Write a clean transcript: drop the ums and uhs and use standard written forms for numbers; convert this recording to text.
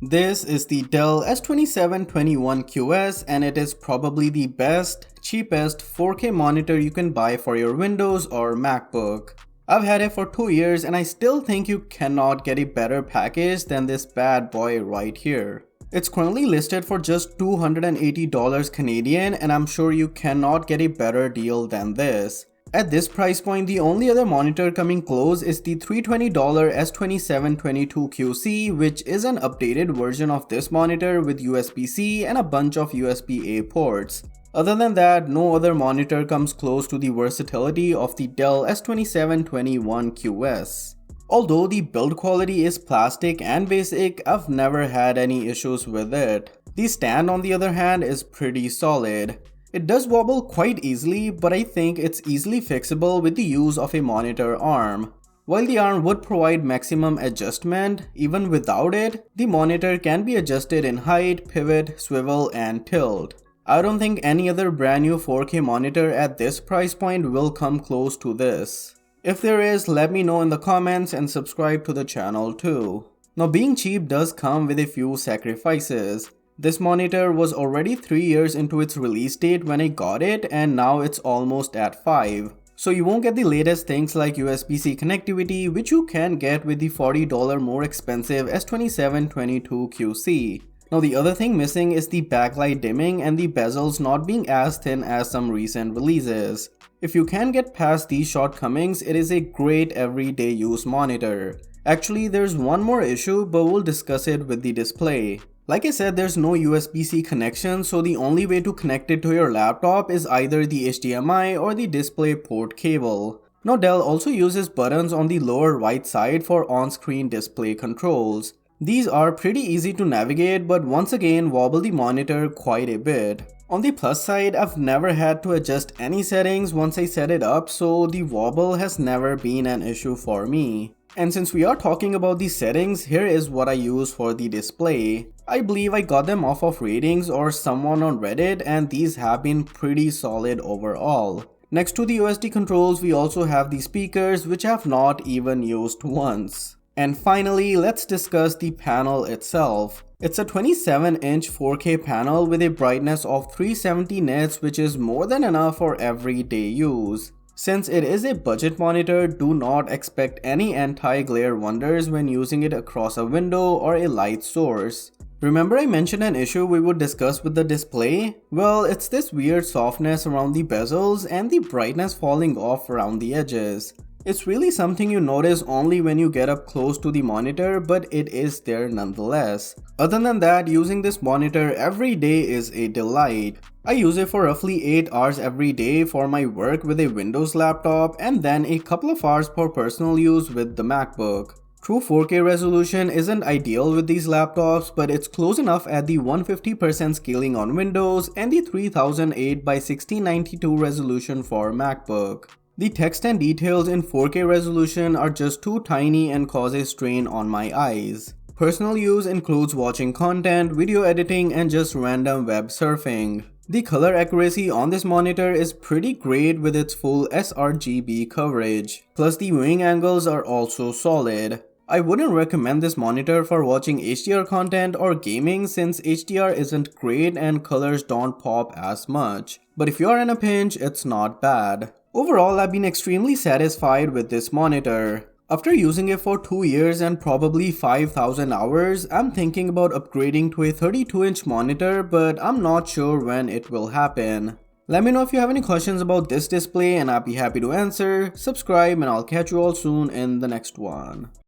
This is the Dell S2721QS and it is probably the best, cheapest 4K monitor you can buy for your Windows or MacBook. I've had it for 2 years and I still think you cannot get a better package than this bad boy right here. It's currently listed for just $280 Canadian and I'm sure you cannot get a better deal than this. At this price point, the only other monitor coming close is the $320 S2722QC, which is an updated version of this monitor with USB-C and a bunch of USB-A ports. Other than that, no other monitor comes close to the versatility of the Dell S2721QS. Although the build quality is plastic and basic, I've never had any issues with it. The stand on the other hand is pretty solid. It does wobble quite easily, but I think it's easily fixable with the use of a monitor arm. While the arm would provide maximum adjustment, even without it, the monitor can be adjusted in height, pivot, swivel, and tilt. I don't think any other brand new 4K monitor at this price point will come close to this. If there is, let me know in the comments and subscribe to the channel too. Now, being cheap does come with a few sacrifices. This monitor was already 3 years into its release date when I got it and now it's almost at 5. So you won't get the latest things like USB-C connectivity, which you can get with the $40 more expensive S2722QC. Now the other thing missing is the backlight dimming and the bezels not being as thin as some recent releases. If you can get past these shortcomings, it is a great everyday use monitor. Actually, there's one more issue, but we'll discuss it with the display. Like I said, there's no USB-C connection, so the only way to connect it to your laptop is either the HDMI or the DisplayPort cable. Now Dell also uses buttons on the lower right side for on-screen display controls. These are pretty easy to navigate, but once again wobble the monitor quite a bit. On the plus side, I've never had to adjust any settings once I set it up, so the wobble has never been an issue for me. And since we are talking about the settings, here is what I use for the display. I believe I got them off of ratings or someone on Reddit and these have been pretty solid overall. Next to the OSD controls, we also have the speakers which I have not even used once. And finally, let's discuss the panel itself. It's a 27-inch 4K panel with a brightness of 370 nits, which is more than enough for everyday use. Since it is a budget monitor, do not expect any anti-glare wonders when using it across a window or a light source. Remember I mentioned an issue we would discuss with the display? Well, it's this weird softness around the bezels and the brightness falling off around the edges. It's really something you notice only when you get up close to the monitor, but it is there nonetheless. Other than that, using this monitor every day is a delight. I use it for roughly 8 hours every day for my work with a Windows laptop and then a couple of hours for personal use with the MacBook. True 4K resolution isn't ideal with these laptops, but it's close enough at the 150% scaling on Windows and the 3008 by 1692 resolution for MacBook. The text and details in 4K resolution are just too tiny and cause a strain on my eyes. Personal use includes watching content, video editing, and just random web surfing. The color accuracy on this monitor is pretty great with its full sRGB coverage. Plus the viewing angles are also solid. I wouldn't recommend this monitor for watching HDR content or gaming since HDR isn't great and colors don't pop as much. But if you're in a pinch, it's not bad. Overall, I've been extremely satisfied with this monitor. After using it for 2 years and probably 5,000 hours, I'm thinking about upgrading to a 32-inch monitor, but I'm not sure when it will happen. Let me know if you have any questions about this display and I'll be happy to answer. Subscribe and I'll catch you all soon in the next one.